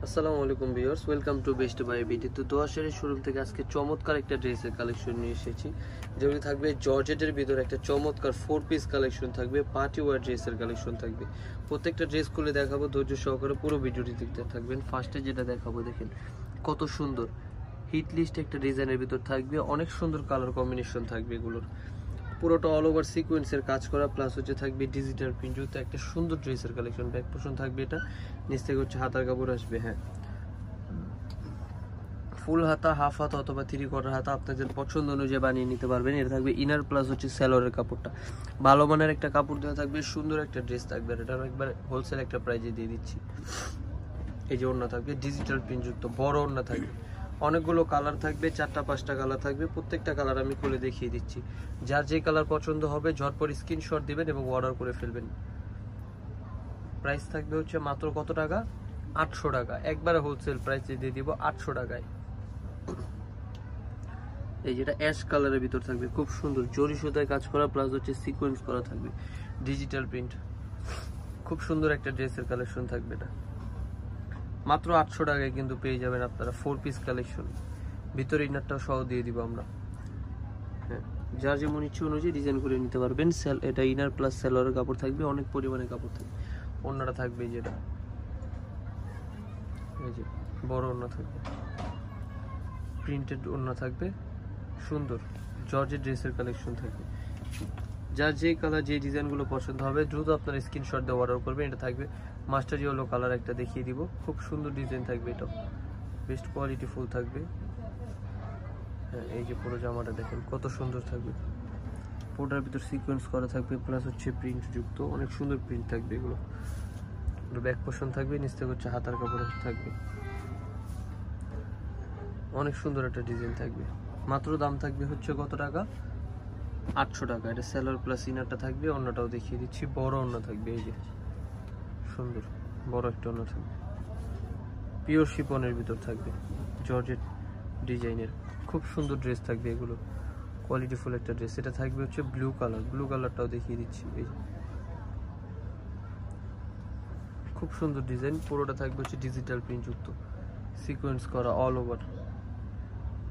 আসসালামু আলাইকুম viewers, welcome to Best Buy BD. তো দোয়াশের শোরুম থেকে আজকে চমৎকার একটা ড্রেসের কালেকশন নিয়ে এসেছি, যেগুলি থাকবে জর্জেটের ভিতরে একটা চমৎকার 4 পিস কালেকশন থাকবে, পার্টি ওয়ার ড্রেসের কালেকশন থাকবে। প্রত্যেকটা ড্রেস খুলে দেখাবো, ধৈর্য সহকারে পুরো ভিডিওটি দেখতে থাকবেন। ফার্স্টে যেটা দেখাবো দেখেন কত সুন্দর হিট লিস্ট একটা ডিজাইনের ভিতর থাকবে, অনেক সুন্দর কালার কম্বিনেশন থাকবে। এগুলোর পুরোটা অল ওভার সিকোয়েন্সের কাজ করা, প্লাস হচ্ছে থাকবে ডিজিটাল প্রিন্ট। তো একটা সুন্দর ড্রেসের কালেকশন, ব্যাক পোর্শন থাকবে, এটা নিচ থেকে হচ্ছে হাতার কাপড় আসবে। হ্যাঁ, ফুল হাতা, হাফ হাতা অথবা 3/4 হাতা আপনাদের পছন্দ অনুযায়ী বানিয়ে নিতে পারবেন। এটা থাকবে ইনার প্লাস হচ্ছে স্যালোয়ারের কাপড়টা, ভালো মানের একটা কাপড় দেওয়া থাকবে, সুন্দর একটা ড্রেস থাকবে। এটা একবার হোলসেল একটা প্রাইজে দিয়ে দিচ্ছি। এই যে ওড়না থাকবে ডিজিটাল প্রিন্ট যুক্ত, বড় ওড়না থাকবে, অনেকগুলো কালার থাকবে, 4টা 5টা কালার থাকবে। প্রত্যেকটা কালার আমি খুলে দেখিয়ে দিচ্ছি। যার যে কালার পছন্দ হবে ঝটপট স্ক্রিনশট দিবেন এবং অর্ডার করে ফেলবেন। প্রাইস থাকবে হচ্ছে মাত্র কত টাকা? 800 টাকা। একবারে হোলসেল প্রাইসে দিয়ে দিব 800 টাকায়। এই যেটা অ্যাশ কালারের ভিতর থাকবে, খুব সুন্দর জরি সুতায় কাজ করা, প্লাস হচ্ছে সিকোয়েন্স করা থাকবে, ডিজিটাল প্রিন্ট। খুব সুন্দর একটা ড্রেসের কালেকশন থাকবে। এটা মাত্র 800 টাকায় কিন্তু পেয়ে যাবেন আপনারা 4 পিস কালেকশন। ভিতরে ইনারটাও সহ দিয়ে দিব আমরা। হ্যাঁ, যার যেমন ইচ্ছে অনুযায়ী ডিজাইন করে নিতে পারবেন। এটা ইনার প্লাস সেলোয়ারের কাপড় থাকবে, অনেক পরিমাণে কাপড় থাকবে। ওড়নাটা থাকবে যেটা, এই যে বড় ওড়না থাকবে, প্রিন্টেড ওড়না থাকবে, সুন্দর জর্জের ড্রেসের কালেকশন থাকবে। যার যে কালার যে ডিজাইনগুলো পছন্দ হবে দ্রুত আপনার স্ক্রিনশট দিয়ে অর্ডার করবেন। এটা থাকবে মাস্টার ইয়েলো কালার, একটা দেখিয়ে দিব, খুব সুন্দর ডিজাইন থাকবে, এটাও বেস্ট কোয়ালিটি ফুল থাকবে। হ্যাঁ, এই যে পুরো জামাটা দেখেন কত সুন্দর থাকবে, পুরোটার ভিতর সিকোয়েন্স করা থাকবে, প্লাস হচ্ছে প্রিন্ট যুক্ত, অনেক সুন্দর প্রিন্ট থাকবে। এগুলো ব্যাক পোর্শন থাকবে, নিচ থেকে হচ্ছে হাতার কাপড় থাকবে, অনেক সুন্দর একটা ডিজাইন থাকবে। মাত্র দাম থাকবে হচ্ছে কত টাকা? 800 টাকা। এটা সেলার প্লাস ইনারটা থাকবে, অন্যটাও দেখিয়ে দিচ্ছি, বড় অন্য থাকবে, এই যে সুন্দর বড় একটা অন্য থাকবে, পিওর শিপনের ভিতর থাকবে, জর্জেট ডিজাইনের, খুব সুন্দর ড্রেস থাকবে। এগুলো কোয়ালিটিফুল একটা ড্রেস। এটা থাকবে হচ্ছে ব্লু কালার, ব্লু কালারটাও দেখিয়ে দিচ্ছি, এই যে খুব সুন্দর ডিজাইন। পুরোটা থাকবে হচ্ছে ডিজিটাল প্রিন্ট যুক্ত, সিকোয়েন্স করা অল ওভার।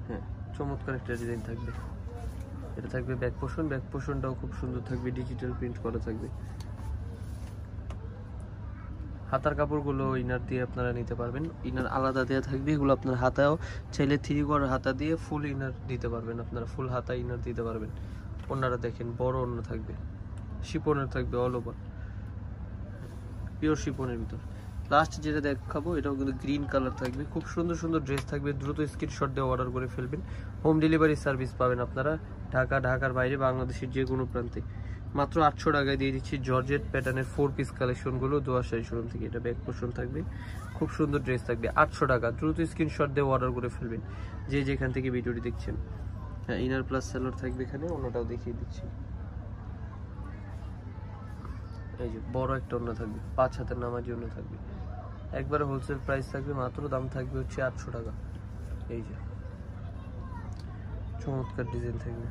হ্যাঁ, চমৎকার একটা ডিজাইন থাকবে। এটা থাকবে ব্যাক পোর্শন, ব্যাক পোর্শনটাও খুব সুন্দর থাকবে, ডিজিটাল প্রিন্ট করা থাকবে। হাতার কাপড়গুলো ইনার দিয়ে আপনারা নিতে পারবেন, ইনার আলাদা দেওয়া থাকবে। এগুলো আপনার হাতাও চাইলে 3/4 হাতা দিয়ে ফুল ইনার দিতে পারবেন, আপনারা ফুল হাতা ইনার দিতে পারবেন। ওনারা দেখেন বড় ওড়না থাকবে, শিপনের থাকবে অল ওভার, পিওর শিপনের ভিতর। লাস্ট যেটা দেখাবো এটাও কিন্তু গ্রিন কালার থাকবে, খুব সুন্দর সুন্দর ড্রেস থাকবে। দ্রুত স্ক্রিনশট দিয়ে অর্ডার করে ফেলবেন। হোম ডেলিভারি সার্ভিস পাবেন আপনারা ঢাকার বাইরে, বাংলাদেশের যে কোনো প্রান্তে। মাত্র 800 টাকায় দিয়ে দিচ্ছি জর্জেট প্যাটার্নের 4 পিস কালেকশনগুলো দোয়াশাড়ি শোরুম থেকে। এটা ব্যাক পোর্শন থাকবে, খুব সুন্দর ড্রেস থাকবে, 800 টাকা। দ্রুত স্ক্রিনশট দিয়ে অর্ডার করে ফেলবেন যে যেখান থেকে ভিডিওটি দেখছেন। হ্যাঁ, ইনার প্লাস সেলোয়ার থাকবে এখানে, অন্যটাও দেখিয়ে দিচ্ছি। এই যে বড় একটা ওড়না থাকবে, 5 হাতের নামার জন্য থাকবে, একবারে হোলসেল প্রাইস থাকবে। মাত্র দাম থাকবে হচ্ছে 800 টাকা। এই যে চমৎকার ডিজাইন থাকবে।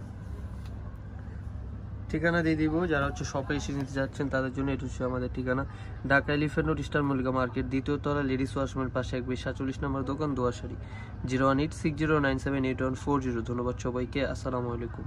ঠিকানা দিয়ে দিব, যারা হচ্ছে শপে এসে নিতে যাচ্ছেন তাদের জন্য এটা হচ্ছে আমাদের ঠিকানা, Dhaka Elephant Road, Star Mallika Market, 2য় তলা, লেডিস ওয়াশরুমের পাশে, 147 নম্বর দোকান, দোয়াশাড়ি। 01860978140। ধন্যবাদ সবাইকে, আসসালামু আলাইকুম।